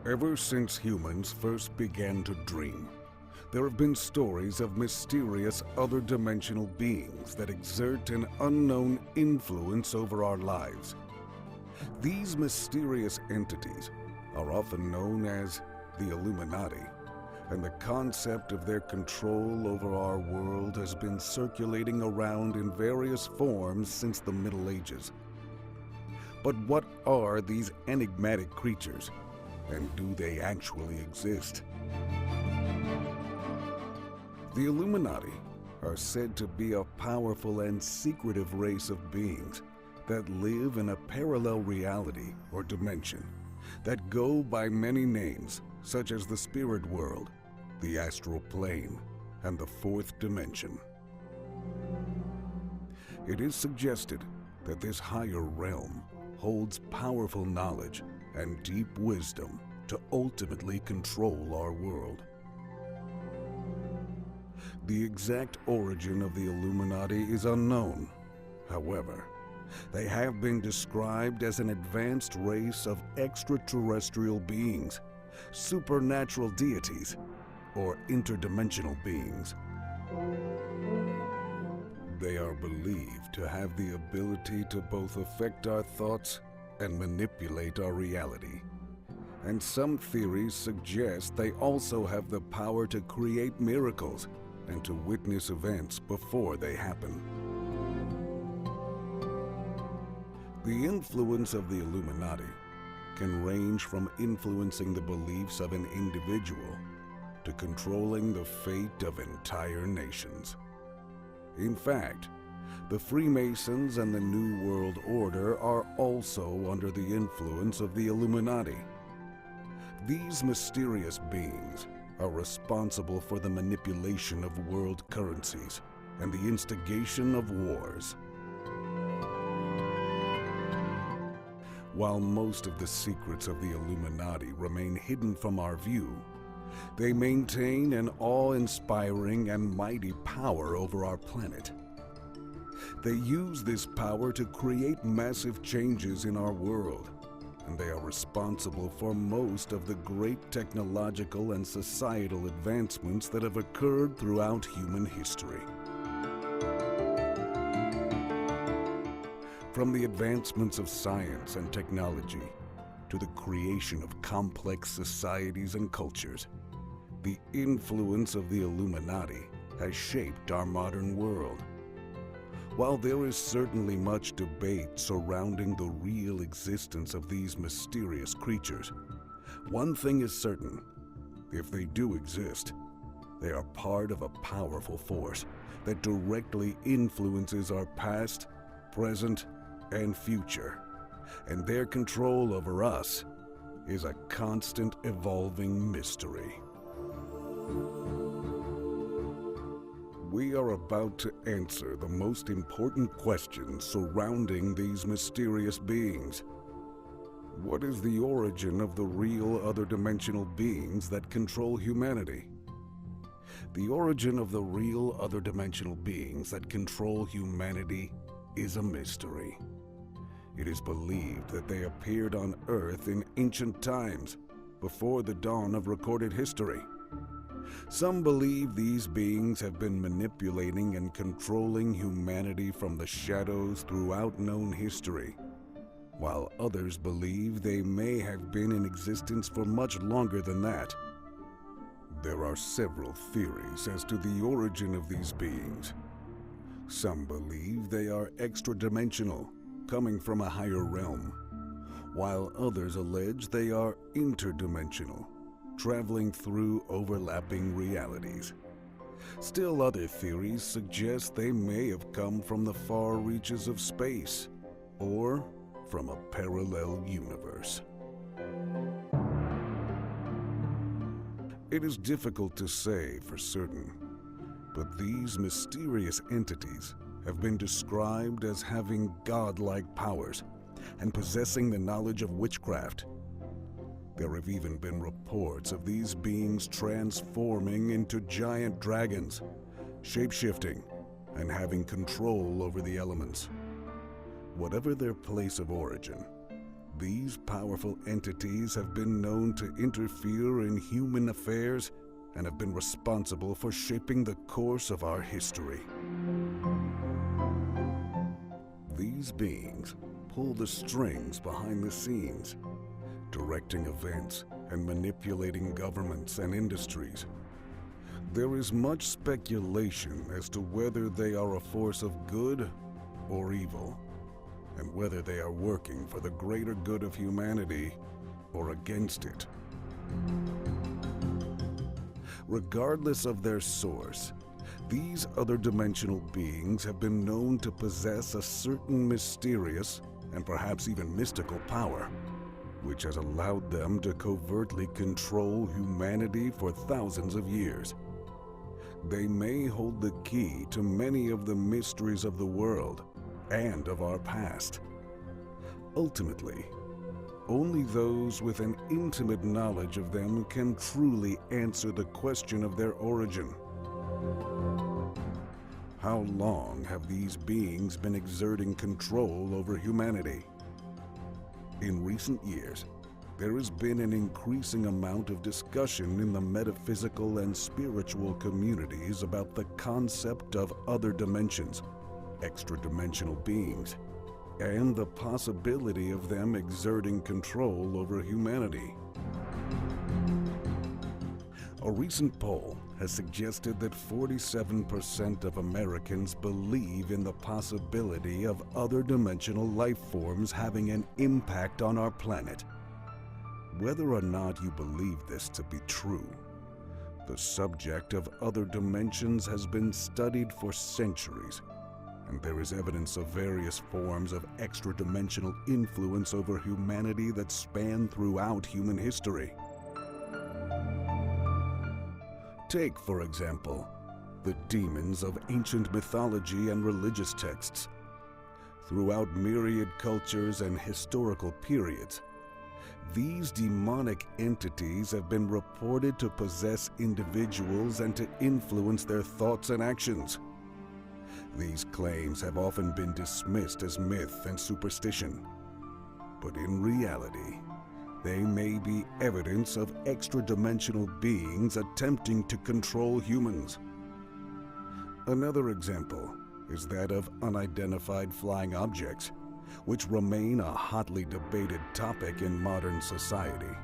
Ever since humans first began to dream, there have been stories of mysterious other-dimensional beings that exert an unknown influence over our lives. These mysterious entities are often known as the Illuminati, and the concept of their control over our world has been circulating around in various forms since the Middle Ages. But what are these enigmatic creatures, and do they actually exist? The Illuminati are said to be a powerful and secretive race of beings that live in a parallel reality or dimension that go by many names, such as the spirit world, the astral plane, and the fourth dimension. It is suggested that this higher realm holds powerful knowledge and deep wisdom to ultimately control our world. The exact origin of the Illuminati is unknown. However, they have been described as an advanced race of extraterrestrial beings, supernatural deities, or interdimensional beings. They are believed to have the ability to both affect our thoughts and manipulate our reality. And some theories suggest they also have the power to create miracles and to witness events before they happen. The influence of the Illuminati can range from influencing the beliefs of an individual to controlling the fate of entire nations. In fact, the Freemasons and the New World Order are also under the influence of the Illuminati. These mysterious beings are responsible for the manipulation of world currencies and the instigation of wars. While most of the secrets of the Illuminati remain hidden from our view, they maintain an awe-inspiring and mighty power over our planet. They use this power to create massive changes in our world, and they are responsible for most of the great technological and societal advancements that have occurred throughout human history. From the advancements of science and technology to the creation of complex societies and cultures, the influence of the Illuminati has shaped our modern world. While there is certainly much debate surrounding the real existence of these mysterious creatures, one thing is certain: if they do exist, they are part of a powerful force that directly influences our past, present, and future, and their control over us is a constant evolving mystery. We are about to answer the most important questions surrounding these mysterious beings. What is the origin of the real other-dimensional beings that control humanity? The origin of the real other-dimensional beings that control humanity is a mystery. It is believed that they appeared on Earth in ancient times, before the dawn of recorded history. Some believe these beings have been manipulating and controlling humanity from the shadows throughout known history, while others believe they may have been in existence for much longer than that. There are several theories as to the origin of these beings. Some believe they are extra-dimensional, coming from a higher realm, while others allege they are interdimensional, traveling through overlapping realities. Still other theories suggest they may have come from the far reaches of space, or from a parallel universe. It is difficult to say for certain, but these mysterious entities have been described as having godlike powers and possessing the knowledge of witchcraft. There have even been reports of these beings transforming into giant dragons, shape-shifting, and having control over the elements. Whatever their place of origin, These powerful entities have been known to interfere in human affairs and have been responsible for shaping the course of our history. These beings pull the strings behind the scenes, directing events and manipulating governments and industries. There is much speculation as to whether they are a force of good or evil, and whether they are working for the greater good of humanity or against it. Regardless of their source, these other dimensional beings have been known to possess a certain mysterious and perhaps even mystical power, which has allowed them to covertly control humanity for thousands of years. They may hold the key to many of the mysteries of the world and of our past. Ultimately, only those with an intimate knowledge of them can truly answer the question of their origin. How long have these beings been exerting control over humanity? In recent years, there has been an increasing amount of discussion in the metaphysical and spiritual communities about the concept of other dimensions, extra-dimensional beings, and the possibility of them exerting control over humanity. A recent poll has suggested that 47% of Americans believe in the possibility of other dimensional life forms having an impact on our planet. Whether or not you believe this to be true, the subject of other dimensions has been studied for centuries, and there is evidence of various forms of extra-dimensional influence over humanity that span throughout human history. Take, for example, the demons of ancient mythology and religious texts. Throughout myriad cultures and historical periods, these demonic entities have been reported to possess individuals and to influence their thoughts and actions. These claims have often been dismissed as myth and superstition, but in reality, they may be evidence of extra-dimensional beings attempting to control humans. Another example is that of unidentified flying objects, which remain a hotly debated topic in modern society.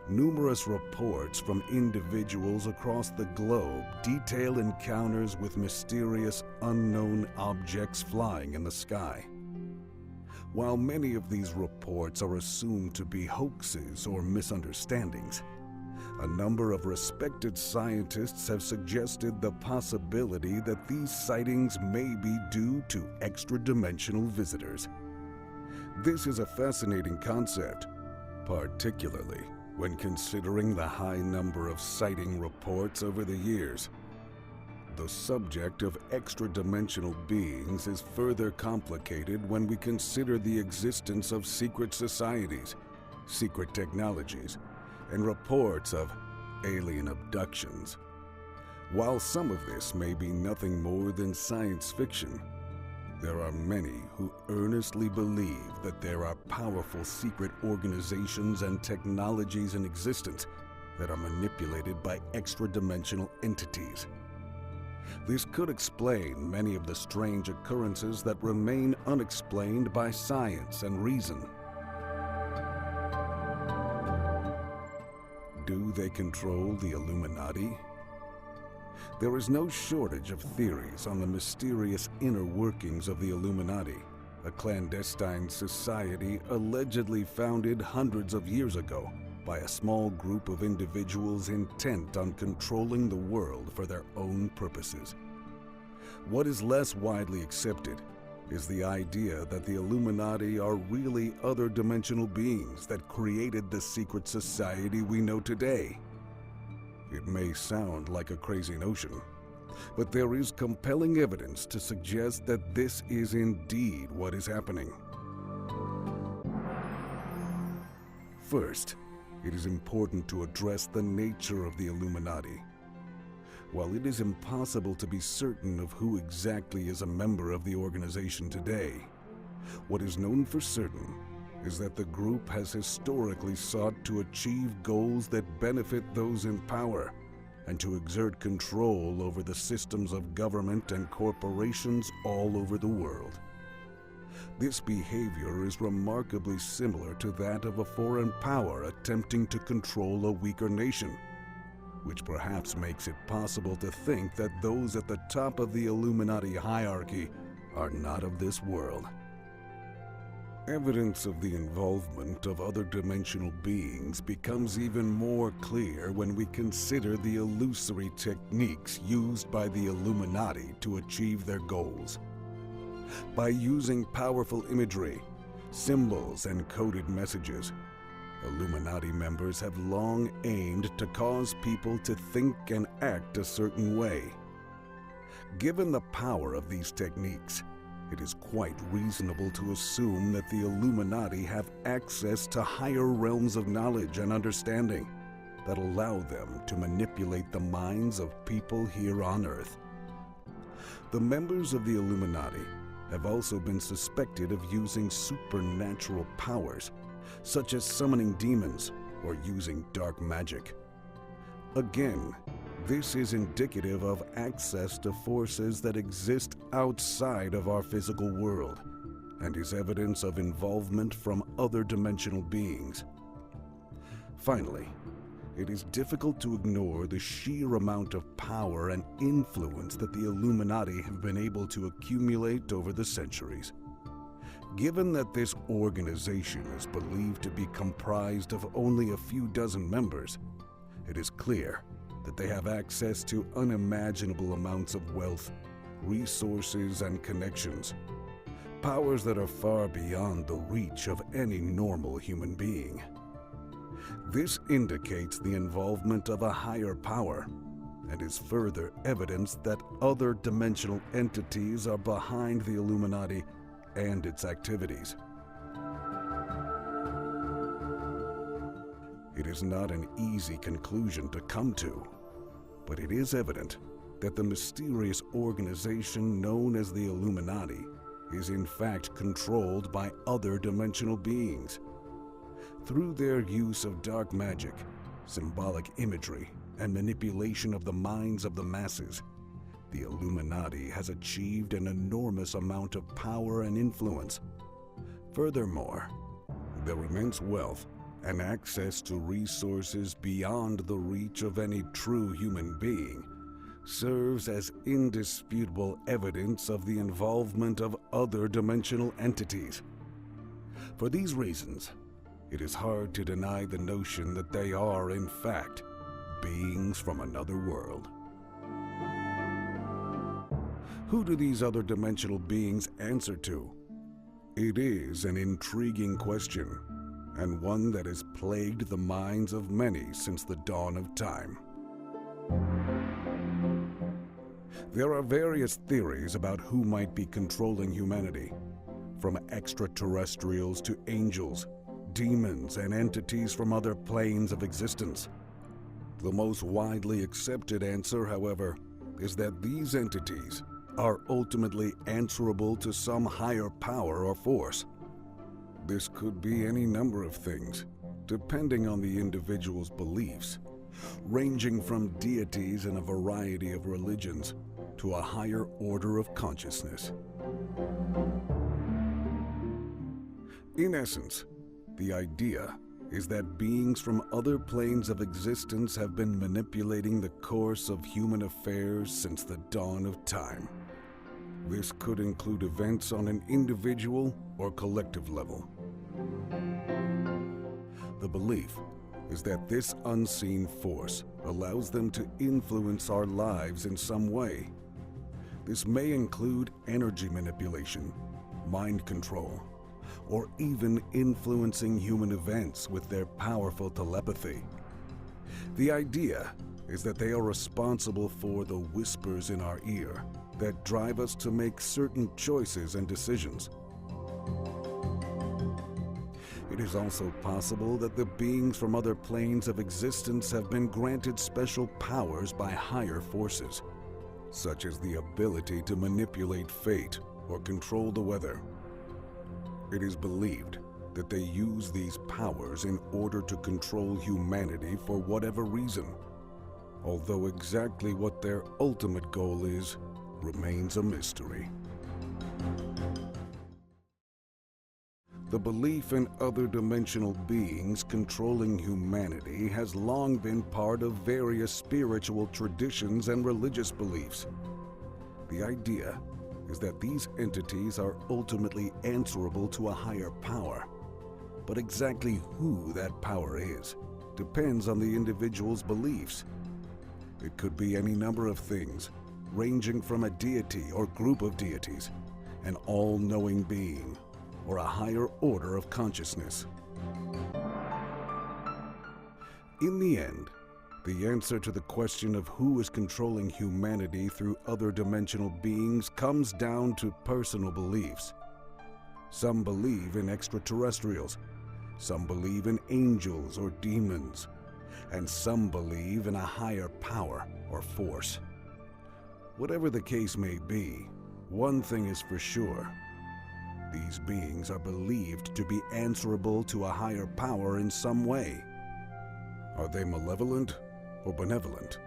Numerous reports from individuals across the globe detail encounters with mysterious, unknown objects flying in the sky. While many of these reports are assumed to be hoaxes or misunderstandings, a number of respected scientists have suggested the possibility that these sightings may be due to extra-dimensional visitors. This is a fascinating concept, particularly when considering the high number of sighting reports over the years. The subject of extra-dimensional beings is further complicated when we consider the existence of secret societies, secret technologies, and reports of alien abductions. While some of this may be nothing more than science fiction, there are many who earnestly believe that there are powerful secret organizations and technologies in existence that are manipulated by extra-dimensional entities. This could explain many of the strange occurrences that remain unexplained by science and reason. Do they control the Illuminati? There is no shortage of theories on the mysterious inner workings of the Illuminati, a clandestine society allegedly founded hundreds of years ago by a small group of individuals intent on controlling the world for their own purposes. What is less widely accepted is the idea that the Illuminati are really other dimensional beings that created the secret society we know today. It may sound like a crazy notion, but there is compelling evidence to suggest that this is indeed what is happening. First, it is important to address the nature of the Illuminati. While it is impossible to be certain of who exactly is a member of the organization today, what is known for certain is that the group has historically sought to achieve goals that benefit those in power and to exert control over the systems of government and corporations all over the world. This behavior is remarkably similar to that of a foreign power attempting to control a weaker nation, which perhaps makes it possible to think that those at the top of the Illuminati hierarchy are not of this world. Evidence of the involvement of other dimensional beings becomes even more clear when we consider the illusory techniques used by the Illuminati to achieve their goals. By using powerful imagery, symbols, and coded messages, Illuminati members have long aimed to cause people to think and act a certain way. Given the power of these techniques, it is quite reasonable to assume that the Illuminati have access to higher realms of knowledge and understanding that allow them to manipulate the minds of people here on Earth. The members of the Illuminati have also been suspected of using supernatural powers, such as summoning demons or using dark magic. Again, this is indicative of access to forces that exist outside of our physical world and is evidence of involvement from other dimensional beings. Finally, it is difficult to ignore the sheer amount of power and influence that the Illuminati have been able to accumulate over the centuries. Given that this organization is believed to be comprised of only a few dozen members, it is clear that they have access to unimaginable amounts of wealth, resources, and connections, powers that are far beyond the reach of any normal human being. This indicates the involvement of a higher power and is further evidence that other dimensional entities are behind the Illuminati and its activities. It is not an easy conclusion to come to, but it is evident that the mysterious organization known as the Illuminati is in fact controlled by other dimensional beings. Through their use of dark magic, symbolic imagery, and manipulation of the minds of the masses, the Illuminati has achieved an enormous amount of power and influence. Furthermore, their immense wealth and access to resources beyond the reach of any true human being serves as indisputable evidence of the involvement of other dimensional entities. For these reasons, it is hard to deny the notion that they are, in fact, beings from another world. Who do these other dimensional beings answer to? It is an intriguing question, and one that has plagued the minds of many since the dawn of time. There are various theories about who might be controlling humanity, from extraterrestrials to angels, demons, and entities from other planes of existence. The most widely accepted answer, however, is that these entities are ultimately answerable to some higher power or force. This could be any number of things, depending on the individual's beliefs, ranging from deities in a variety of religions to a higher order of consciousness. In essence, the idea is that beings from other planes of existence have been manipulating the course of human affairs since the dawn of time. This could include events on an individual or collective level. The belief is that this unseen force allows them to influence our lives in some way. This may include energy manipulation, mind control, or even influencing human events with their powerful telepathy. The idea is that they are responsible for the whispers in our ear that drive us to make certain choices and decisions. It is also possible that the beings from other planes of existence have been granted special powers by higher forces, such as the ability to manipulate fate or control the weather. It is believed that they use these powers in order to control humanity for whatever reason, although exactly what their ultimate goal is remains a mystery. The belief in other dimensional beings controlling humanity has long been part of various spiritual traditions and religious beliefs. The idea is that these entities are ultimately answerable to a higher power, but exactly who that power is depends on the individual's beliefs. It could be any number of things, ranging from a deity or group of deities, an all-knowing being, or a higher order of consciousness. In the end, the answer to the question of who is controlling humanity through other dimensional beings comes down to personal beliefs. Some believe in extraterrestrials, some believe in angels or demons, and some believe in a higher power or force. Whatever the case may be, one thing is for sure. These beings are believed to be answerable to a higher power in some way. Are they malevolent or benevolent?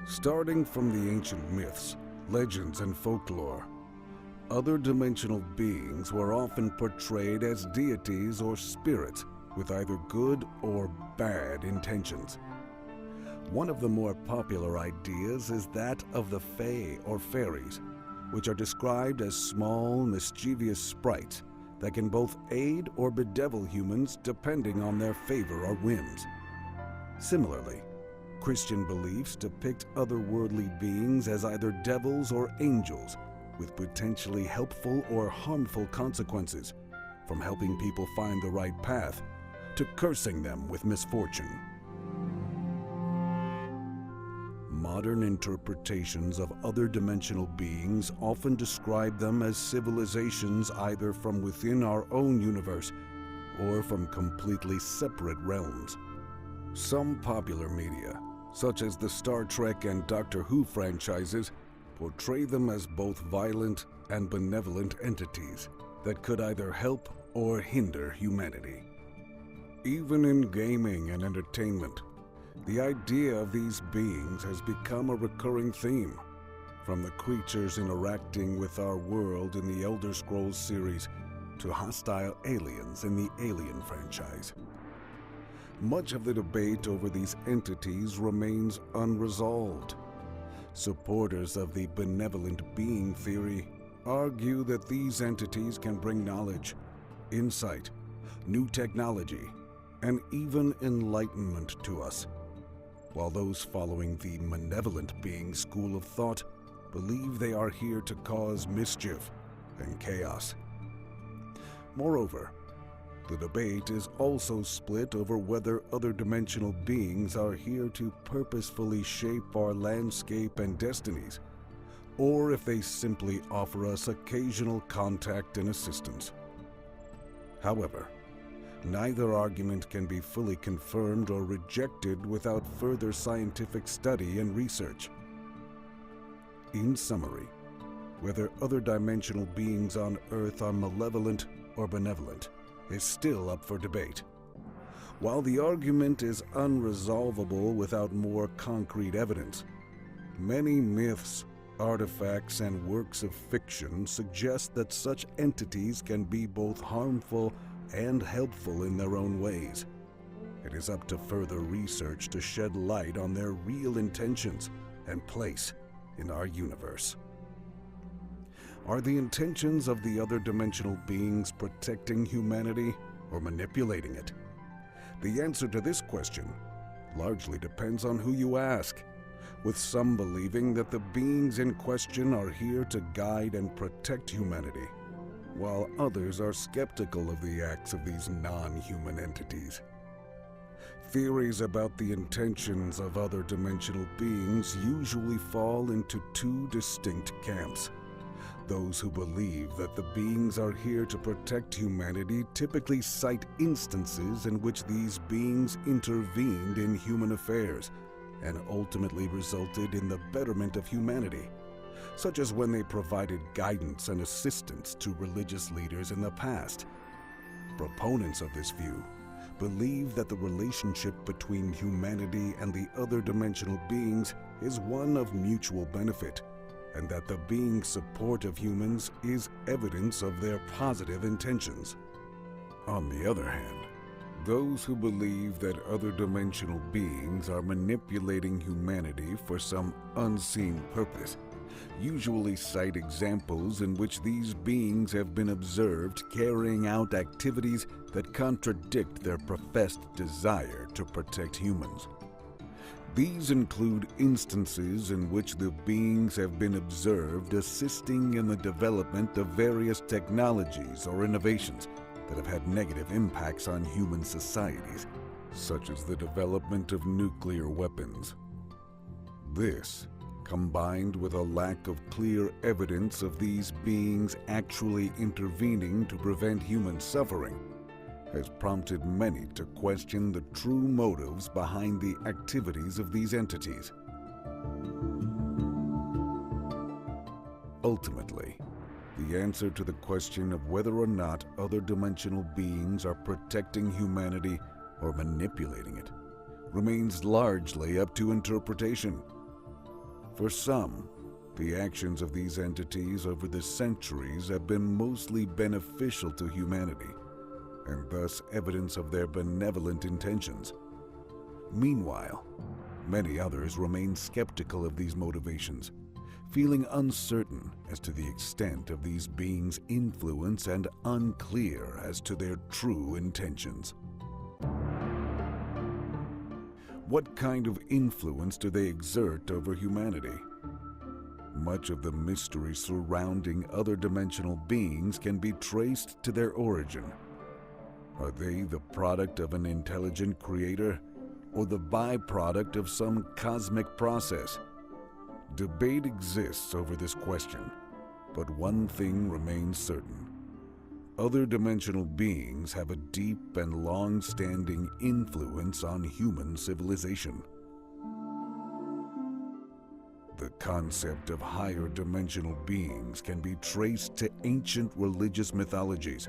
Starting from the ancient myths, legends, and folklore, other dimensional beings were often portrayed as deities or spirits with either good or bad intentions. One of the more popular ideas is that of the Fae or fairies, which are described as small, mischievous sprites that can both aid or bedevil humans depending on their favor or whims. Similarly, Christian beliefs depict otherworldly beings as either devils or angels, with potentially helpful or harmful consequences, from helping people find the right path to cursing them with misfortune. Modern interpretations of other dimensional beings often describe them as civilizations either from within our own universe or from completely separate realms. Some popular media, such as the Star Trek and Doctor Who franchises, portray them as both violent and benevolent entities that could either help or hinder humanity. Even in gaming and entertainment, the idea of these beings has become a recurring theme, from the creatures interacting with our world in the Elder Scrolls series to hostile aliens in the Alien franchise. Much of the debate over these entities remains unresolved. Supporters of the benevolent being theory argue that these entities can bring knowledge, insight, new technology, and even enlightenment to us, while those following the malevolent being school of thought believe they are here to cause mischief and chaos. Moreover, the debate is also split over whether other dimensional beings are here to purposefully shape our landscape and destinies, or if they simply offer us occasional contact and assistance. However, neither argument can be fully confirmed or rejected without further scientific study and research. In summary, whether other dimensional beings on Earth are malevolent or benevolent is still up for debate. While the argument is unresolvable without more concrete evidence, many myths, artifacts, and works of fiction suggest that such entities can be both harmful and helpful in their own ways. It is up to further research to shed light on their real intentions and place in our universe. Are the intentions of the other dimensional beings protecting humanity or manipulating it? The answer to this question largely depends on who you ask, with some believing that the beings in question are here to guide and protect humanity, while others are skeptical of the acts of these non-human entities. Theories about the intentions of other dimensional beings usually fall into two distinct camps. Those who believe that the beings are here to protect humanity typically cite instances in which these beings intervened in human affairs and ultimately resulted in the betterment of humanity, such as when they provided guidance and assistance to religious leaders in the past. Proponents of this view believe that the relationship between humanity and the other dimensional beings is one of mutual benefit, and that the being's support of humans is evidence of their positive intentions. On the other hand, those who believe that other dimensional beings are manipulating humanity for some unseen purpose usually cite examples in which these beings have been observed carrying out activities that contradict their professed desire to protect humans. These include instances in which the beings have been observed assisting in the development of various technologies or innovations that have had negative impacts on human societies, such as the development of nuclear weapons. This, combined with a lack of clear evidence of these beings actually intervening to prevent human suffering, has prompted many to question the true motives behind the activities of these entities. Ultimately, the answer to the question of whether or not other dimensional beings are protecting humanity or manipulating it remains largely up to interpretation. For some, the actions of these entities over the centuries have been mostly beneficial to humanity, and thus evidence of their benevolent intentions. Meanwhile, many others remain skeptical of these motivations, feeling uncertain as to the extent of these beings' influence and unclear as to their true intentions. What kind of influence do they exert over humanity? Much of the mystery surrounding other dimensional beings can be traced to their origin. Are they the product of an intelligent creator, or the byproduct of some cosmic process? Debate exists over this question, but one thing remains certain. Other dimensional beings have a deep and long-standing influence on human civilization. The concept of higher dimensional beings can be traced to ancient religious mythologies,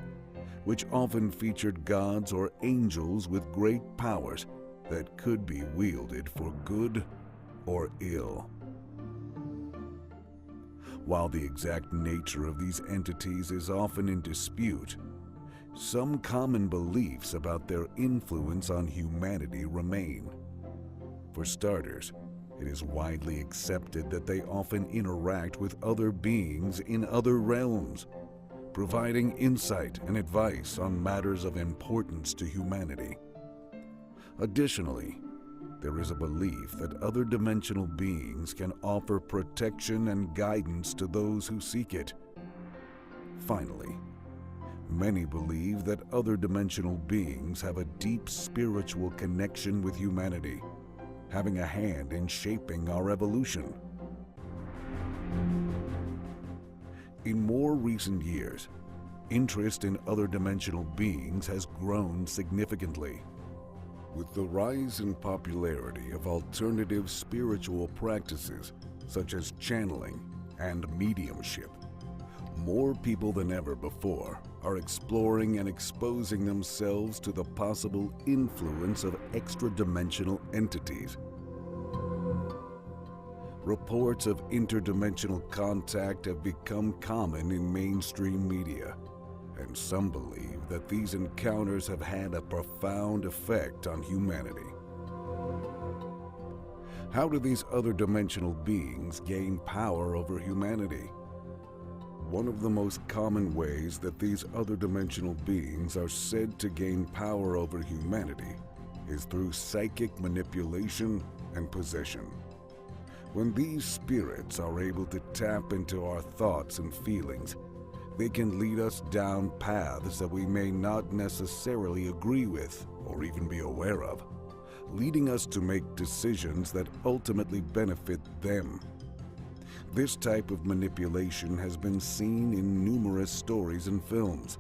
which often featured gods or angels with great powers that could be wielded for good or ill. While the exact nature of these entities is often in dispute, some common beliefs about their influence on humanity remain. For starters, it is widely accepted that they often interact with other beings in other realms, providing insight and advice on matters of importance to humanity. Additionally, there is a belief that other dimensional beings can offer protection and guidance to those who seek it. Finally, many believe that other dimensional beings have a deep spiritual connection with humanity, having a hand in shaping our evolution. In more recent years, interest in other dimensional beings has grown significantly. With the rise in popularity of alternative spiritual practices such as channeling and mediumship, more people than ever before are exploring and exposing themselves to the possible influence of extra-dimensional entities. Reports of interdimensional contact have become common in mainstream media, and some believe that these encounters have had a profound effect on humanity. How do these other dimensional beings gain power over humanity? One of the most common ways that these other dimensional beings are said to gain power over humanity is through psychic manipulation and possession. When these spirits are able to tap into our thoughts and feelings, they can lead us down paths that we may not necessarily agree with or even be aware of, leading us to make decisions that ultimately benefit them. This type of manipulation has been seen in numerous stories and films.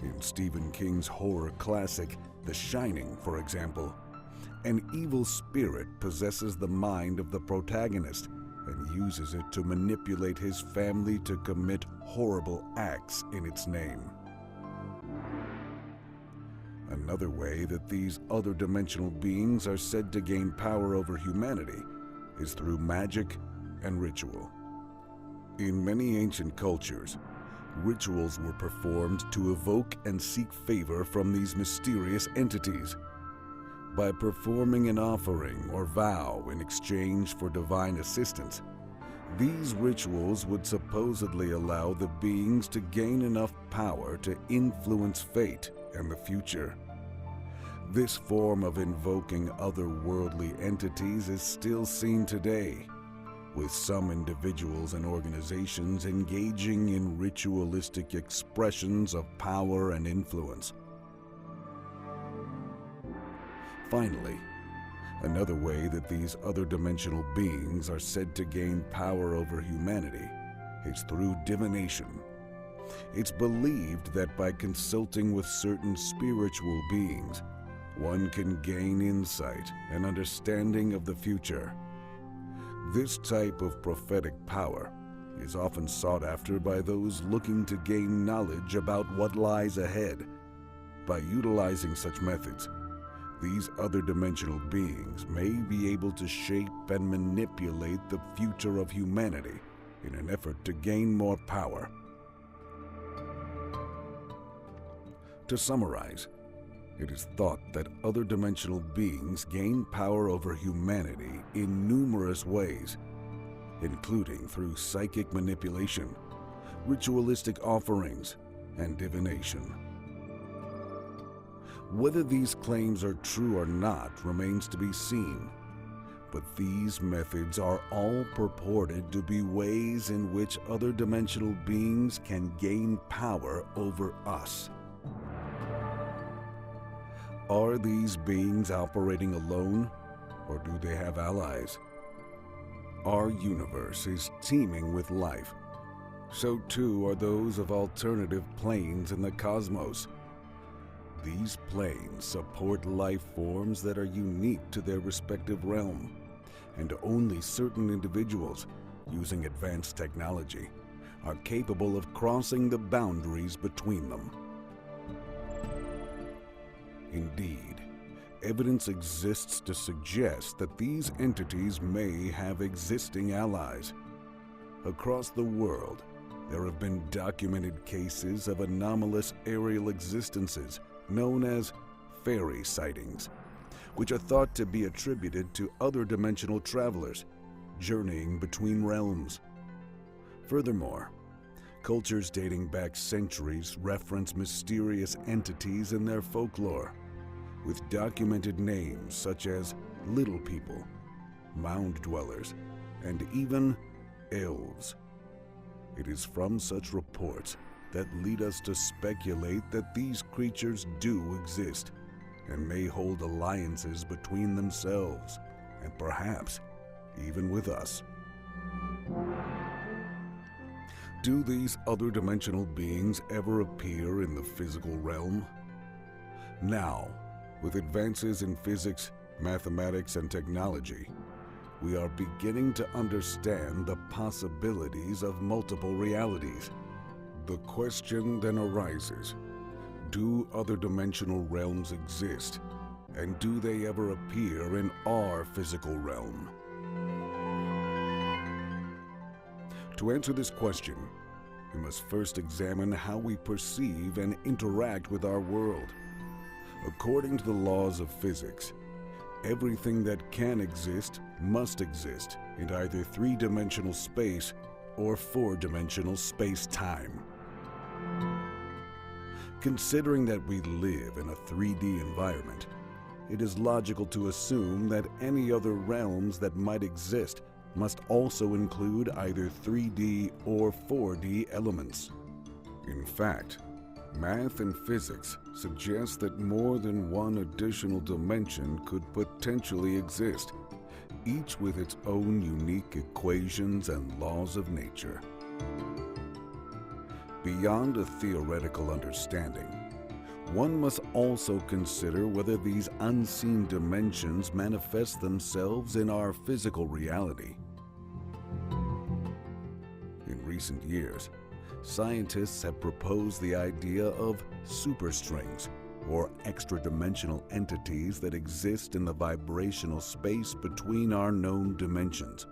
In Stephen King's horror classic, The Shining, for example, an evil spirit possesses the mind of the protagonist and uses it to manipulate his family to commit horrible acts in its name. Another way that these other dimensional beings are said to gain power over humanity is through magic and ritual. In many ancient cultures, rituals were performed to evoke and seek favor from these mysterious entities. By performing an offering or vow in exchange for divine assistance, these rituals would supposedly allow the beings to gain enough power to influence fate and the future. This form of invoking otherworldly entities is still seen today, with some individuals and organizations engaging in ritualistic expressions of power and influence. Finally, another way that these other dimensional beings are said to gain power over humanity is through divination. It's believed that by consulting with certain spiritual beings, one can gain insight and understanding of the future. This type of prophetic power is often sought after by those looking to gain knowledge about what lies ahead. By utilizing such methods, these other dimensional beings may be able to shape and manipulate the future of humanity in an effort to gain more power. To summarize, it is thought that other dimensional beings gain power over humanity in numerous ways, including through psychic manipulation, ritualistic offerings, and divination. Whether these claims are true or not remains to be seen, but these methods are all purported to be ways in which other dimensional beings can gain power over us. Are these beings operating alone, or do they have allies? Our universe is teeming with life. So too are those of alternative planes in the cosmos. These planes support life forms that are unique to their respective realm, and only certain individuals, using advanced technology, are capable of crossing the boundaries between them. Indeed, evidence exists to suggest that these entities may have existing allies. Across the world, there have been documented cases of anomalous aerial existences known as fairy sightings, which are thought to be attributed to other dimensional travelers journeying between realms. Furthermore, cultures dating back centuries reference mysterious entities in their folklore, with documented names such as Little People, Mound Dwellers, and even elves. It is from such reports that lead us to speculate that these creatures do exist and may hold alliances between themselves and perhaps even with us. Do these other dimensional beings ever appear in the physical realm? Now, with advances in physics, mathematics, and technology, we are beginning to understand the possibilities of multiple realities. The question then arises, do other dimensional realms exist, and do they ever appear in our physical realm? To answer this question, we must first examine how we perceive and interact with our world. According to the laws of physics, everything that can exist must exist in either three-dimensional space or four-dimensional space-time. Considering that we live in a 3D environment, it is logical to assume that any other realms that might exist must also include either 3D or 4D elements. In fact, math and physics suggest that more than one additional dimension could potentially exist, each with its own unique equations and laws of nature. Beyond a theoretical understanding, one must also consider whether these unseen dimensions manifest themselves in our physical reality. In recent years, scientists have proposed the idea of superstrings, or extra-dimensional entities that exist in the vibrational space between our known dimensions.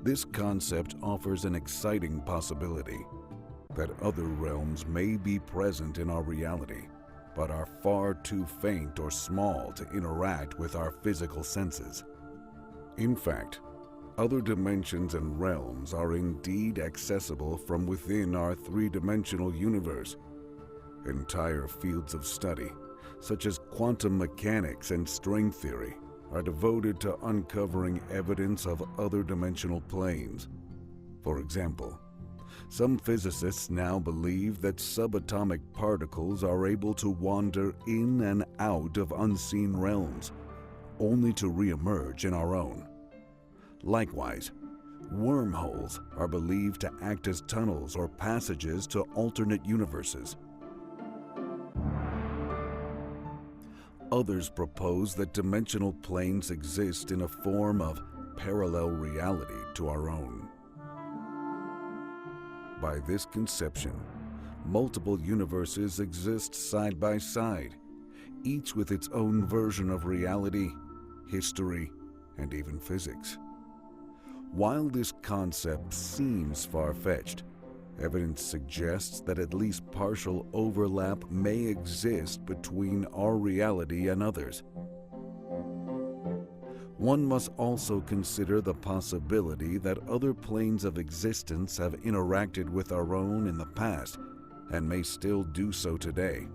This concept offers an exciting possibility that other realms may be present in our reality, but are far too faint or small to interact with our physical senses. In fact, other dimensions and realms are indeed accessible from within our three-dimensional universe. Entire fields of study, such as quantum mechanics and string theory, are devoted to uncovering evidence of other dimensional planes. For example, some physicists now believe that subatomic particles are able to wander in and out of unseen realms, only to re-emerge in our own. Likewise, wormholes are believed to act as tunnels or passages to alternate universes. Others propose that dimensional planes exist in a form of parallel reality to our own. By this conception, multiple universes exist side by side, each with its own version of reality, history, and even physics. While this concept seems far-fetched, evidence suggests that at least partial overlap may exist between our reality and others. One must also consider the possibility that other planes of existence have interacted with our own in the past and may still do so today.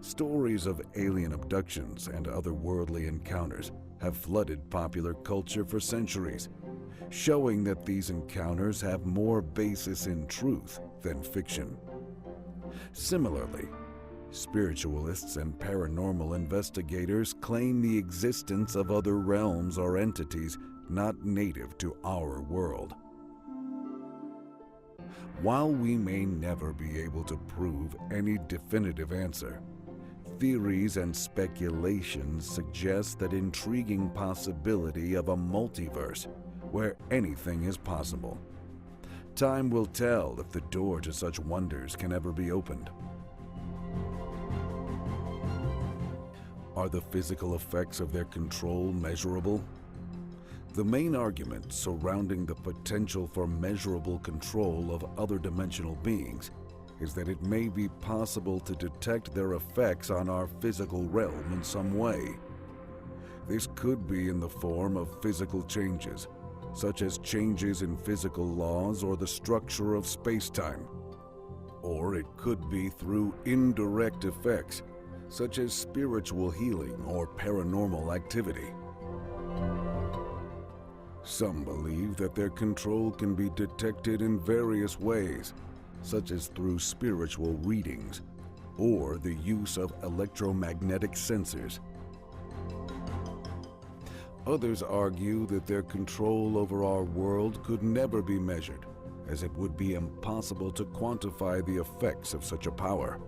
Stories of alien abductions and otherworldly encounters have flooded popular culture for centuries, showing that these encounters have more basis in truth than fiction. Similarly, spiritualists and paranormal investigators claim the existence of other realms or entities not native to our world. While we may never be able to prove any definitive answer, theories and speculations suggest that intriguing possibility of a multiverse where anything is possible. Time will tell if the door to such wonders can ever be opened. Are the physical effects of their control measurable? The main argument surrounding the potential for measurable control of other dimensional beings is that it may be possible to detect their effects on our physical realm in some way. This could be in the form of physical changes, such as changes in physical laws or the structure of space-time. Or it could be through indirect effects, such as spiritual healing or paranormal activity. Some believe that their control can be detected in various ways, such as through spiritual readings or the use of electromagnetic sensors. Others argue that their control over our world could never be measured, as it would be impossible to quantify the effects of such a power,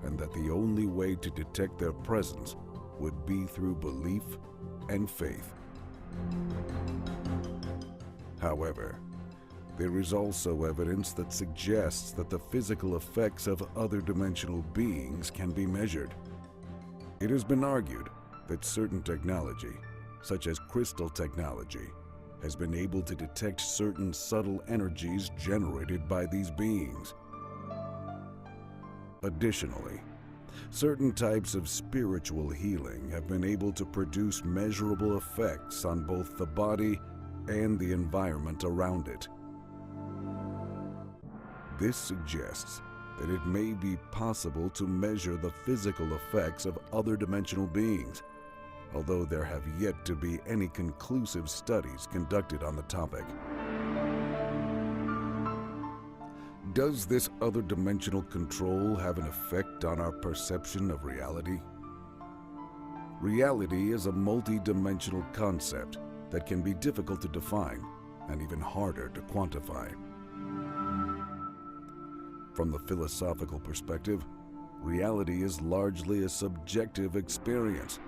and that the only way to detect their presence would be through belief and faith. However, there is also evidence that suggests that the physical effects of other dimensional beings can be measured. It has been argued that certain technology, such as crystal technology, has been able to detect certain subtle energies generated by these beings. Additionally, certain types of spiritual healing have been able to produce measurable effects on both the body and the environment around it. This suggests that it may be possible to measure the physical effects of other dimensional beings, although there have yet to be any conclusive studies conducted on the topic. Does this other dimensional control have an effect on our perception of reality? Reality is a multi-dimensional concept that can be difficult to define and even harder to quantify. From the philosophical perspective, reality is largely a subjective experience,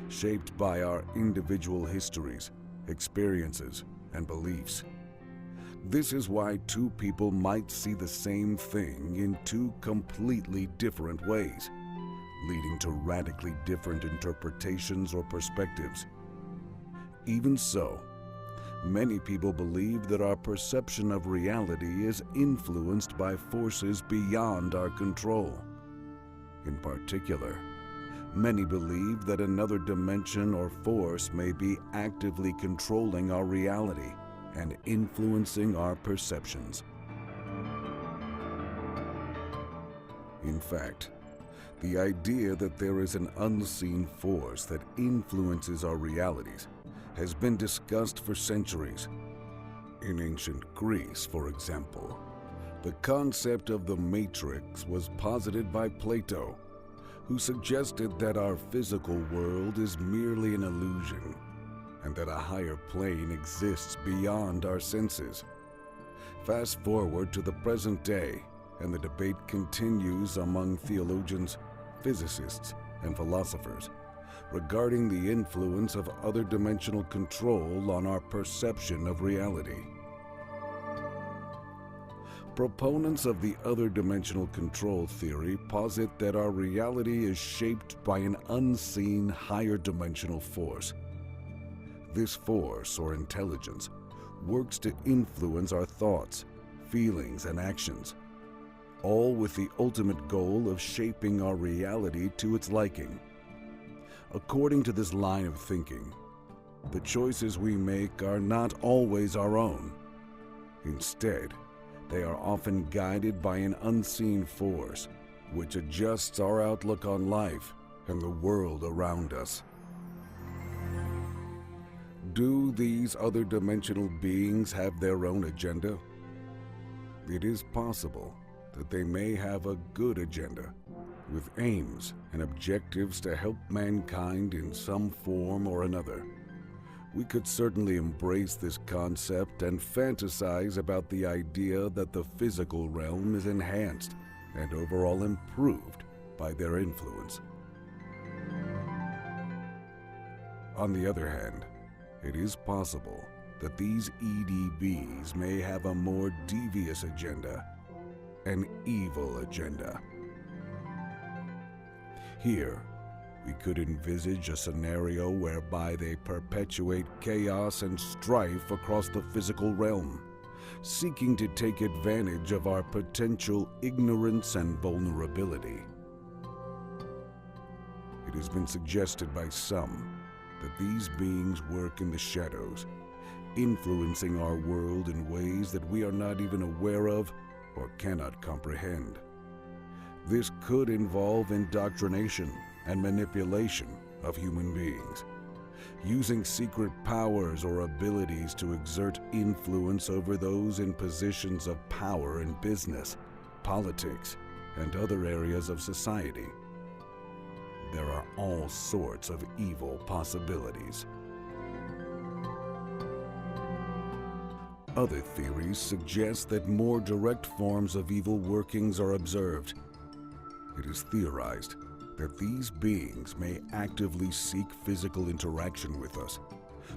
shaped by our individual histories, experiences, and beliefs. This is why two people might see the same thing in two completely different ways, leading to radically different interpretations or perspectives. Even so, many people believe that our perception of reality is influenced by forces beyond our control. In particular, many believe that another dimension or force may be actively controlling our reality and influencing our perceptions. In fact, the idea that there is an unseen force that influences our realities has been discussed for centuries. In ancient Greece, for example, the concept of the matrix was posited by Plato, who suggested that our physical world is merely an illusion and that a higher plane exists beyond our senses. Fast forward to the present day, and the debate continues among theologians, physicists, and philosophers regarding the influence of other dimensional control on our perception of reality. Proponents of the other dimensional control theory posit that our reality is shaped by an unseen higher dimensional force. This force, or intelligence, works to influence our thoughts, feelings, and actions, all with the ultimate goal of shaping our reality to its liking. According to this line of thinking, the choices we make are not always our own. Instead, they are often guided by an unseen force, which adjusts our outlook on life and the world around us. Do these other dimensional beings have their own agenda? It is possible that they may have a good agenda, with aims and objectives to help mankind in some form or another. We could certainly embrace this concept and fantasize about the idea that the physical realm is enhanced and overall improved by their influence. On the other hand, it is possible that these EDBs may have a more devious agenda, an evil agenda. Here, we could envisage a scenario whereby they perpetuate chaos and strife across the physical realm, seeking to take advantage of our potential ignorance and vulnerability. It has been suggested by some that these beings work in the shadows, influencing our world in ways that we are not even aware of or cannot comprehend. This could involve indoctrination and manipulation of human beings, using secret powers or abilities to exert influence over those in positions of power in business, politics, and other areas of society. There are all sorts of evil possibilities. Other theories suggest that more direct forms of evil workings are observed. It is theorized that these beings may actively seek physical interaction with us,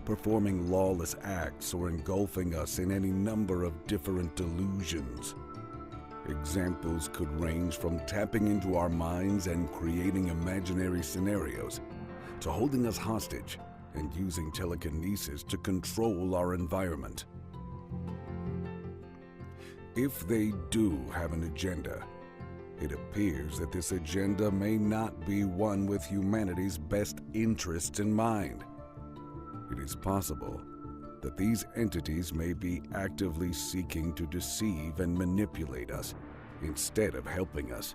performing lawless acts or engulfing us in any number of different delusions. Examples could range from tapping into our minds and creating imaginary scenarios, to holding us hostage and using telekinesis to control our environment. If they do have an agenda, it appears that this agenda may not be one with humanity's best interests in mind. It is possible that these entities may be actively seeking to deceive and manipulate us instead of helping us.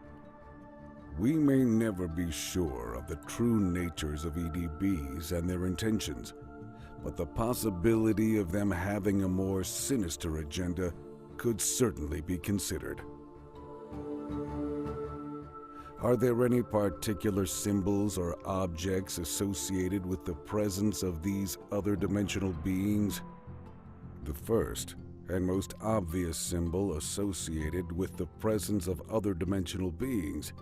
We may never be sure of the true natures of EDBs and their intentions, but the possibility of them having a more sinister agenda could certainly be considered. Are there any particular symbols or objects associated with the presence of these other dimensional beings? The first and most obvious symbol associated with the presence of other dimensional beings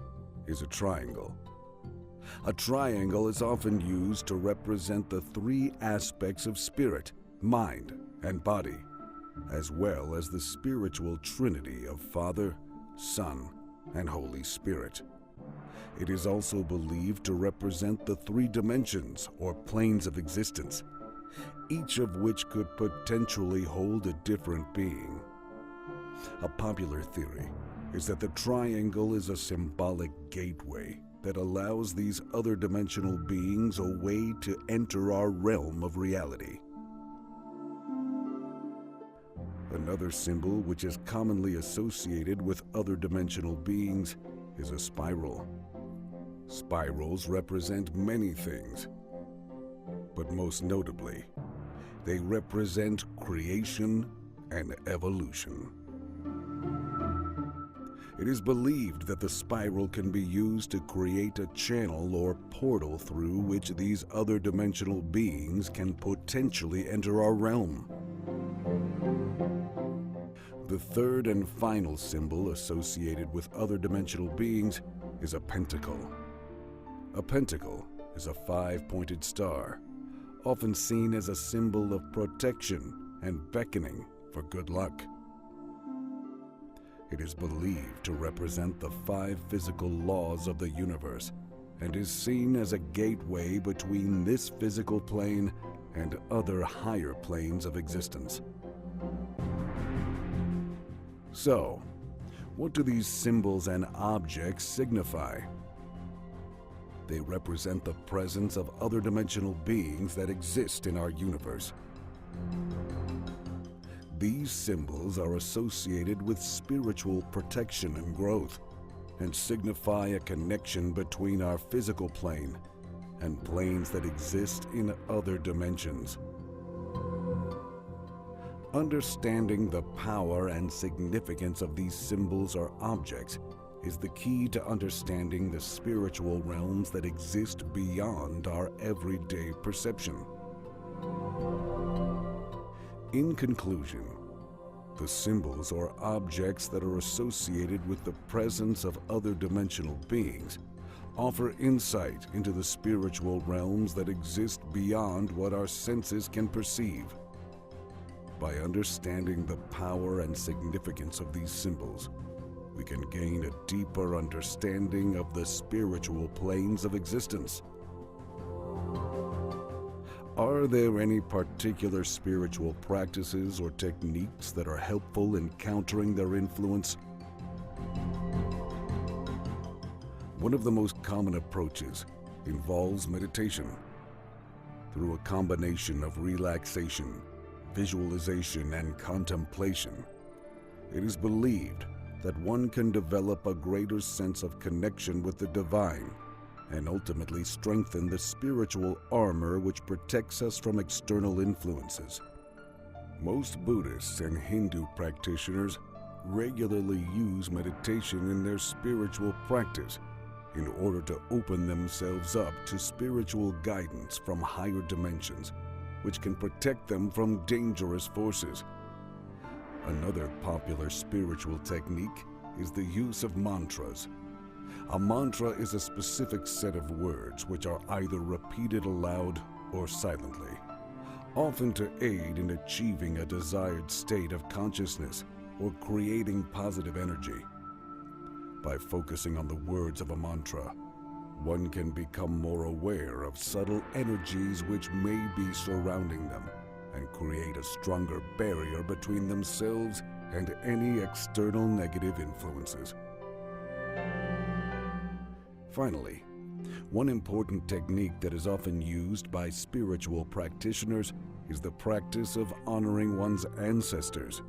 is a triangle. A triangle is often used to represent the three aspects of spirit, mind, and body, as well as the spiritual trinity of Father, Son, and Holy Spirit. It is also believed to represent the three dimensions or planes of existence, each of which could potentially hold a different being. A popular theory is that the triangle is a symbolic gateway that allows these other dimensional beings a way to enter our realm of reality. Another symbol which is commonly associated with other dimensional beings is a spiral. Spirals represent many things, but most notably, they represent creation and evolution. It is believed that the spiral can be used to create a channel or portal through which these other dimensional beings can potentially enter our realm. The third and final symbol associated with other dimensional beings is a pentacle. A pentacle is a five-pointed star, often seen as a symbol of protection and beckoning for good luck. It is believed to represent the five physical laws of the universe and is seen as a gateway between this physical plane and other higher planes of existence. So, what do these symbols and objects signify? They represent the presence of other dimensional beings that exist in our universe. These symbols are associated with spiritual protection and growth, and signify a connection between our physical plane and planes that exist in other dimensions. Understanding the power and significance of these symbols or objects is the key to understanding the spiritual realms that exist beyond our everyday perception. In conclusion, the symbols or objects that are associated with the presence of other dimensional beings offer insight into the spiritual realms that exist beyond what our senses can perceive. By understanding the power and significance of these symbols, we can gain a deeper understanding of the spiritual planes of existence. Are there any particular spiritual practices or techniques that are helpful in countering their influence? One of the most common approaches involves meditation. Through a combination of relaxation, visualization, and contemplation, it is believed that one can develop a greater sense of connection with the divine and ultimately strengthen the spiritual armor which protects us from external influences. Most Buddhists and Hindu practitioners regularly use meditation in their spiritual practice in order to open themselves up to spiritual guidance from higher dimensions, which can protect them from dangerous forces. Another popular spiritual technique is the use of mantras. A mantra is a specific set of words which are either repeated aloud or silently, often to aid in achieving a desired state of consciousness or creating positive energy. By focusing on the words of a mantra, one can become more aware of subtle energies which may be surrounding them and create a stronger barrier between themselves and any external negative influences. Finally, one important technique that is often used by spiritual practitioners is the practice of honoring one's ancestors.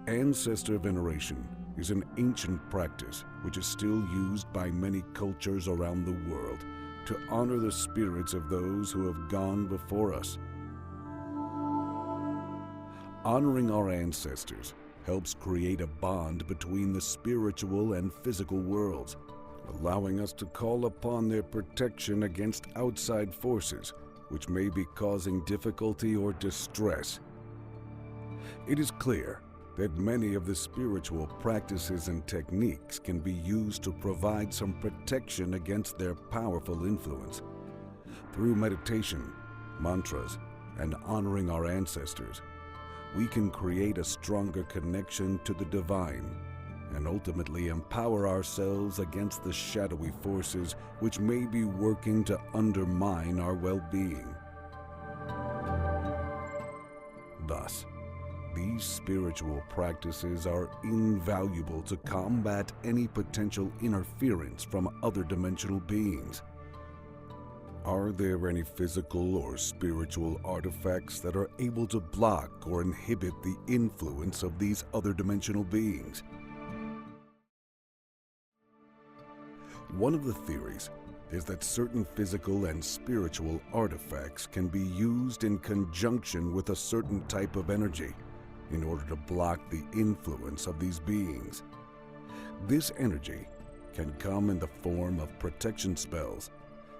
Ancestor veneration is an ancient practice which is still used by many cultures around the world to honor the spirits of those who have gone before us. Honoring our ancestors helps create a bond between the spiritual and physical worlds, allowing us to call upon their protection against outside forces which may be causing difficulty or distress. It is clear that many of the spiritual practices and techniques can be used to provide some protection against their powerful influence. Through meditation, mantras, and honoring our ancestors, we can create a stronger connection to the divine and ultimately empower ourselves against the shadowy forces which may be working to undermine our well-being. Thus, these spiritual practices are invaluable to combat any potential interference from other dimensional beings. Are there any physical or spiritual artifacts that are able to block or inhibit the influence of these other dimensional beings? One of the theories is that certain physical and spiritual artifacts can be used in conjunction with a certain type of energy in order to block the influence of these beings. This energy can come in the form of protection spells,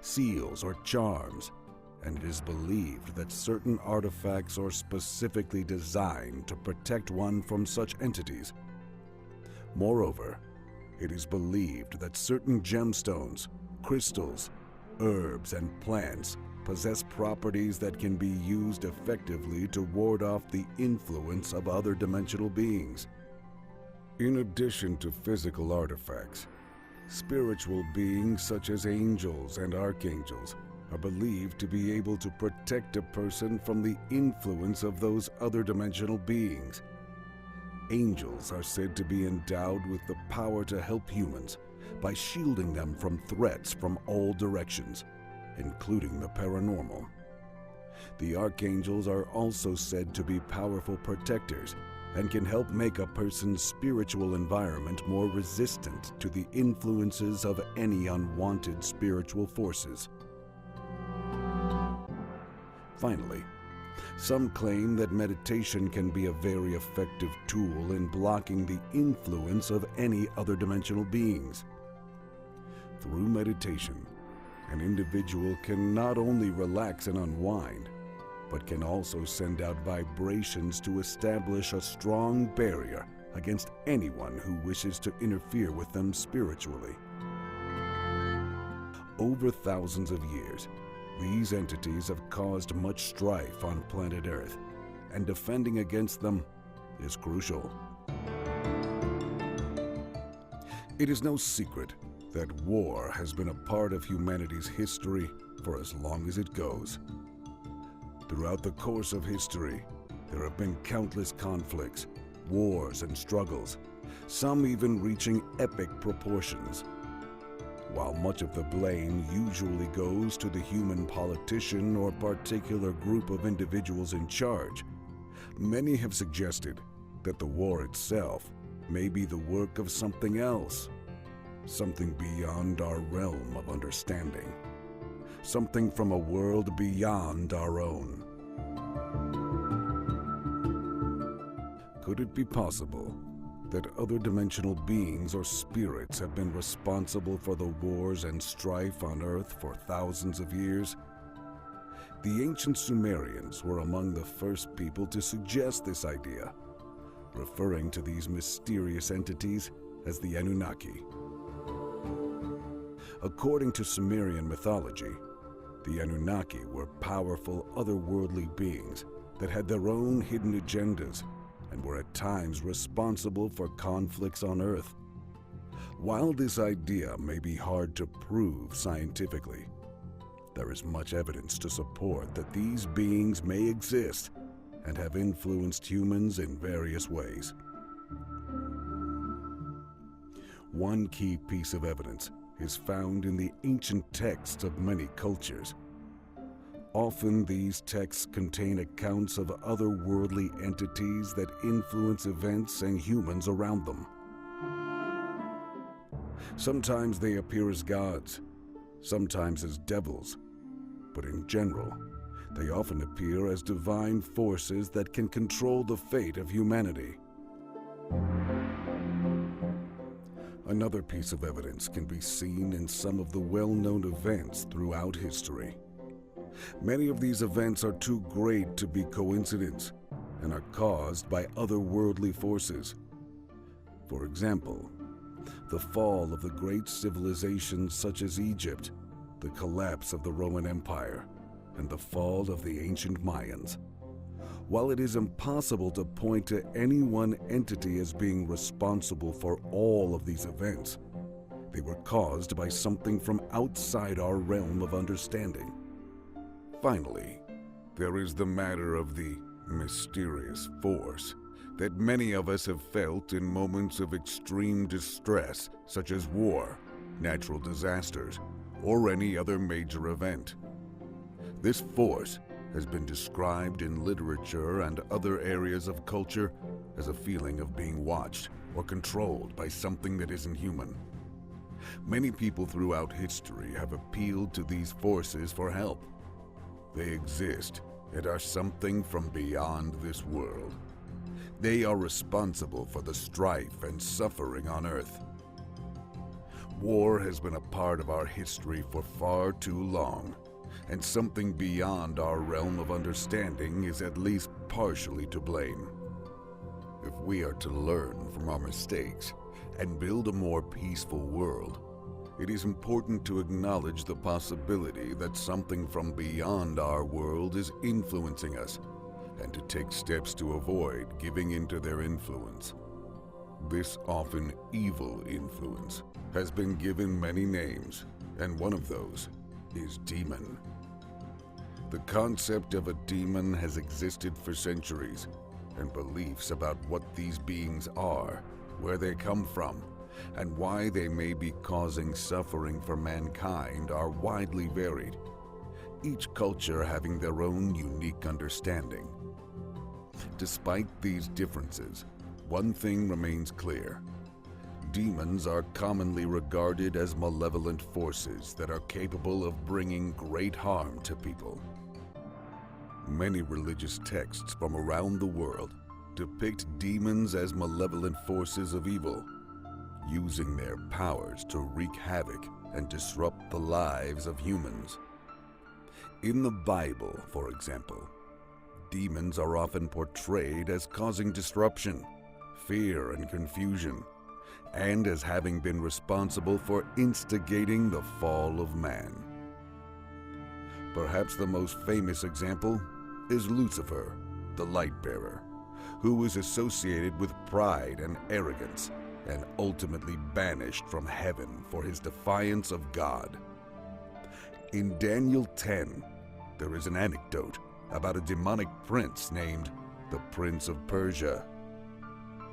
seals, or charms, and it is believed that certain artifacts are specifically designed to protect one from such entities. Moreover, it is believed that certain gemstones, crystals, herbs, and plants possess properties that can be used effectively to ward off the influence of other dimensional beings. In addition to physical artifacts, spiritual beings such as angels and archangels are believed to be able to protect a person from the influence of those other dimensional beings. Angels are said to be endowed with the power to help humans by shielding them from threats from all directions, including the paranormal. The archangels are also said to be powerful protectors and can help make a person's spiritual environment more resistant to the influences of any unwanted spiritual forces. Finally, some claim that meditation can be a very effective tool in blocking the influence of any other dimensional beings. Through meditation, an individual can not only relax and unwind, but can also send out vibrations to establish a strong barrier against anyone who wishes to interfere with them spiritually. Over thousands of years, these entities have caused much strife on planet Earth, and defending against them is crucial. It is no secret that war has been a part of humanity's history for as long as it goes. Throughout the course of history, there have been countless conflicts, wars, and struggles, some even reaching epic proportions. While much of the blame usually goes to the human politician or particular group of individuals in charge, many have suggested that the war itself may be the work of something else, something beyond our realm of understanding, something from a world beyond our own. Could it be possible that other dimensional beings or spirits have been responsible for the wars and strife on Earth for thousands of years? The ancient Sumerians were among the first people to suggest this idea, referring to these mysterious entities as the Anunnaki. According to Sumerian mythology, the Anunnaki were powerful otherworldly beings that had their own hidden agendas and were at times responsible for conflicts on Earth. While this idea may be hard to prove scientifically, there is much evidence to support that these beings may exist and have influenced humans in various ways. One key piece of evidence is found in the ancient texts of many cultures. Often these texts contain accounts of otherworldly entities that influence events and humans around them. Sometimes they appear as gods, sometimes as devils, but in general, they often appear as divine forces that can control the fate of humanity. Another piece of evidence can be seen in some of the well-known events throughout history. Many of these events are too great to be coincidence and are caused by otherworldly forces. For example, the fall of the great civilizations such as Egypt, the collapse of the Roman Empire, and the fall of the ancient Mayans. While it is impossible to point to any one entity as being responsible for all of these events, they were caused by something from outside our realm of understanding. Finally, there is the matter of the mysterious force that many of us have felt in moments of extreme distress, such as war, natural disasters, or any other major event. This force has been described in literature and other areas of culture as a feeling of being watched or controlled by something that isn't human. Many people throughout history have appealed to these forces for help. They exist and are something from beyond this world. They are responsible for the strife and suffering on Earth. War has been a part of our history for far too long, and something beyond our realm of understanding is at least partially to blame. If we are to learn from our mistakes and build a more peaceful world, it is important to acknowledge the possibility that something from beyond our world is influencing us, and to take steps to avoid giving into their influence. This often evil influence has been given many names, and one of those is demon. The concept of a demon has existed for centuries, and beliefs about what these beings are, where they come from, and why they may be causing suffering for mankind are widely varied, each culture having their own unique understanding. Despite these differences, one thing remains clear. Demons are commonly regarded as malevolent forces that are capable of bringing great harm to people. Many religious texts from around the world depict demons as malevolent forces of evil, using their powers to wreak havoc and disrupt the lives of humans. In the Bible, for example, demons are often portrayed as causing disruption, fear, and confusion, and as having been responsible for instigating the fall of man. Perhaps the most famous example is Lucifer, the light-bearer, who was associated with pride and arrogance and ultimately banished from heaven for his defiance of God. In Daniel 10, there is an anecdote about a demonic prince named the Prince of Persia.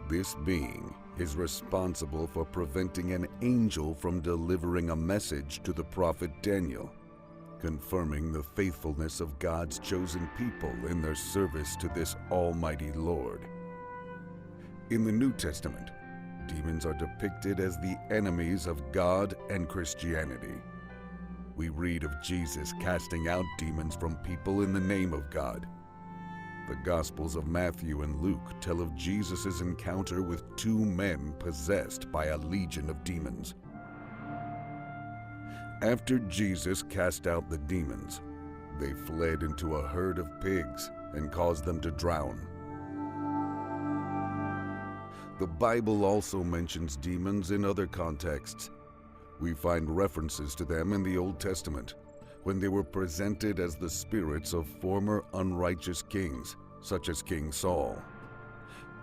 This being is responsible for preventing an angel from delivering a message to the prophet Daniel, confirming the faithfulness of God's chosen people in their service to this Almighty Lord. In the New Testament, demons are depicted as the enemies of God and Christianity. We read of Jesus casting out demons from people in the name of God. The Gospels of Matthew and Luke tell of Jesus' encounter with two men possessed by a legion of demons. After Jesus cast out the demons, they fled into a herd of pigs and caused them to drown. The Bible also mentions demons in other contexts. We find references to them in the Old Testament, when they were presented as the spirits of former unrighteous kings, such as King Saul.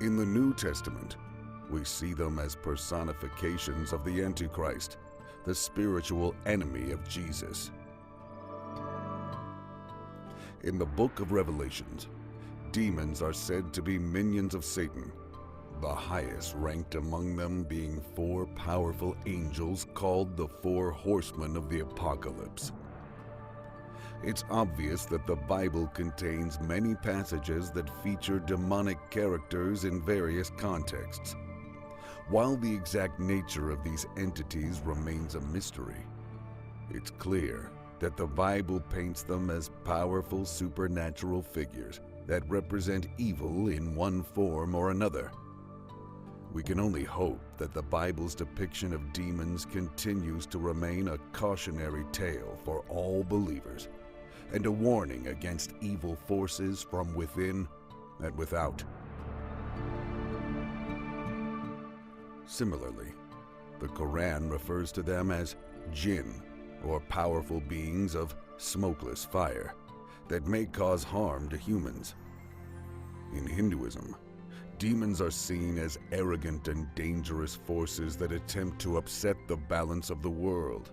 In the New Testament, we see them as personifications of the Antichrist, the spiritual enemy of Jesus. In the book of Revelations, demons are said to be minions of Satan, the highest ranked among them being four powerful angels called the Four Horsemen of the Apocalypse. It's obvious that the Bible contains many passages that feature demonic characters in various contexts. While the exact nature of these entities remains a mystery, it's clear that the Bible paints them as powerful supernatural figures that represent evil in one form or another. We can only hope that the Bible's depiction of demons continues to remain a cautionary tale for all believers, and a warning against evil forces from within and without. Similarly, the Quran refers to them as jinn, or powerful beings of smokeless fire, that may cause harm to humans. In Hinduism, demons are seen as arrogant and dangerous forces that attempt to upset the balance of the world.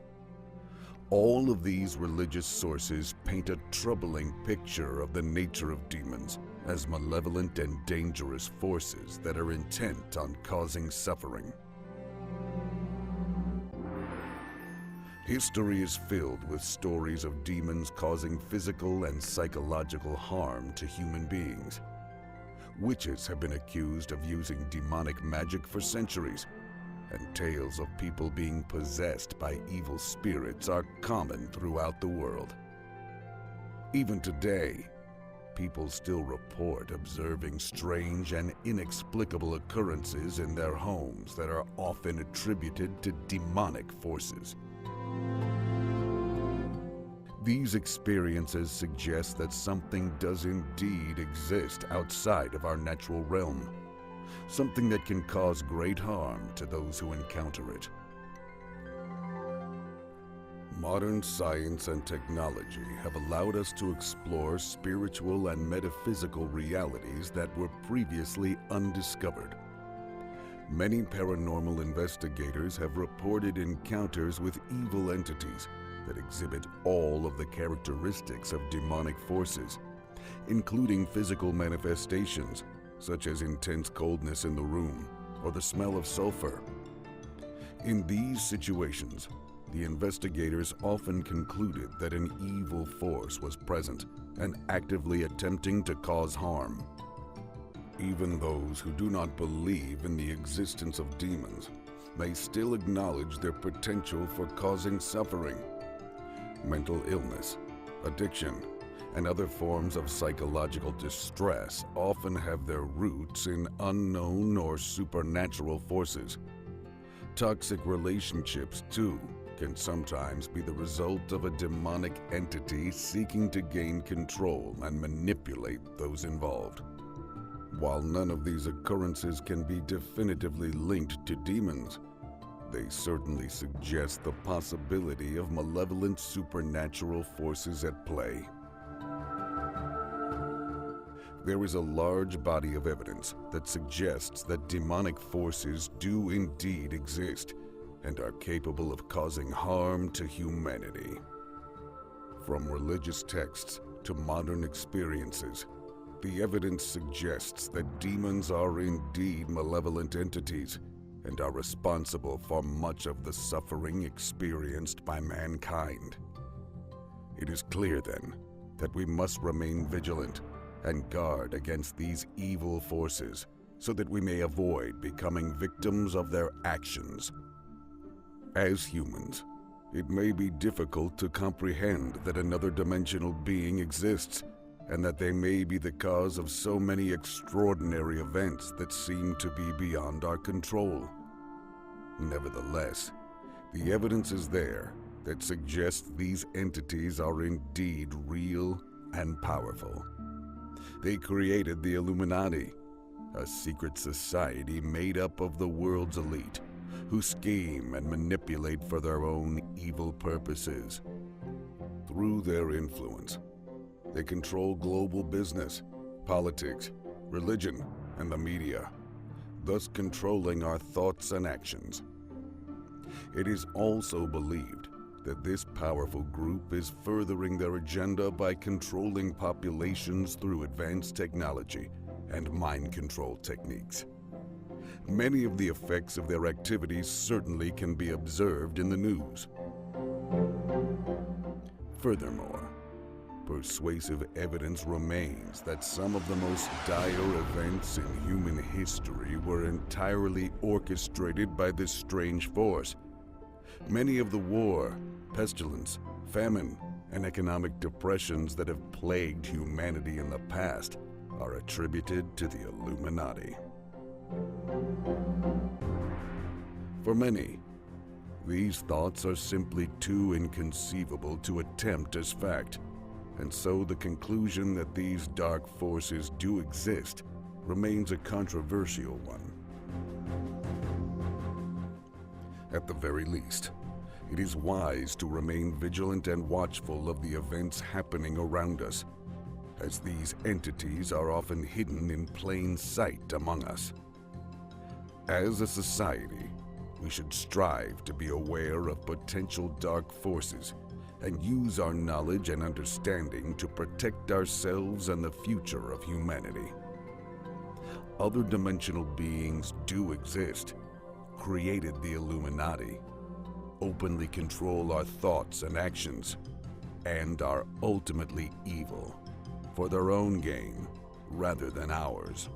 All of these religious sources paint a troubling picture of the nature of demons as malevolent and dangerous forces that are intent on causing suffering. History is filled with stories of demons causing physical and psychological harm to human beings. Witches have been accused of using demonic magic for centuries, and tales of people being possessed by evil spirits are common throughout the world. Even today, people still report observing strange and inexplicable occurrences in their homes that are often attributed to demonic forces. These experiences suggest that something does indeed exist outside of our natural realm, something that can cause great harm to those who encounter it. Modern science and technology have allowed us to explore spiritual and metaphysical realities that were previously undiscovered. Many paranormal investigators have reported encounters with evil entities that exhibit all of the characteristics of demonic forces, including physical manifestations such as intense coldness in the room or the smell of sulfur. In these situations, the investigators often concluded that an evil force was present and actively attempting to cause harm. Even those who do not believe in the existence of demons may still acknowledge their potential for causing suffering. Mental illness, addiction, and other forms of psychological distress often have their roots in unknown or supernatural forces. Toxic relationships, too, can sometimes be the result of a demonic entity seeking to gain control and manipulate those involved. While none of these occurrences can be definitively linked to demons, they certainly suggest the possibility of malevolent supernatural forces at play. There is a large body of evidence that suggests that demonic forces do indeed exist and are capable of causing harm to humanity. From religious texts to modern experiences, the evidence suggests that demons are indeed malevolent entities and are responsible for much of the suffering experienced by mankind. It is clear, then, that we must remain vigilant and guard against these evil forces so that we may avoid becoming victims of their actions. As humans, it may be difficult to comprehend that another dimensional being exists and that they may be the cause of so many extraordinary events that seem to be beyond our control. Nevertheless, the evidence is there that suggests these entities are indeed real and powerful. They created the Illuminati, a secret society made up of the world's elite, who scheme and manipulate for their own evil purposes. Through their influence, they control global business, politics, religion, and the media, thus controlling our thoughts and actions. It is also believed that this powerful group is furthering their agenda by controlling populations through advanced technology and mind control techniques. Many of the effects of their activities certainly can be observed in the news. Furthermore, persuasive evidence remains that some of the most dire events in human history were entirely orchestrated by this strange force. Many of the war, pestilence, famine, and economic depressions that have plagued humanity in the past are attributed to the Illuminati. For many, these thoughts are simply too inconceivable to attempt as fact, and so the conclusion that these dark forces do exist remains a controversial one. At the very least, it is wise to remain vigilant and watchful of the events happening around us. as these entities are often hidden in plain sight among us. As a society, we should strive to be aware of potential dark forces and use our knowledge and understanding to protect ourselves and the future of humanity. Other dimensional beings do exist, created the Illuminati, openly control our thoughts and actions, and are ultimately evil, for their own gain rather than ours.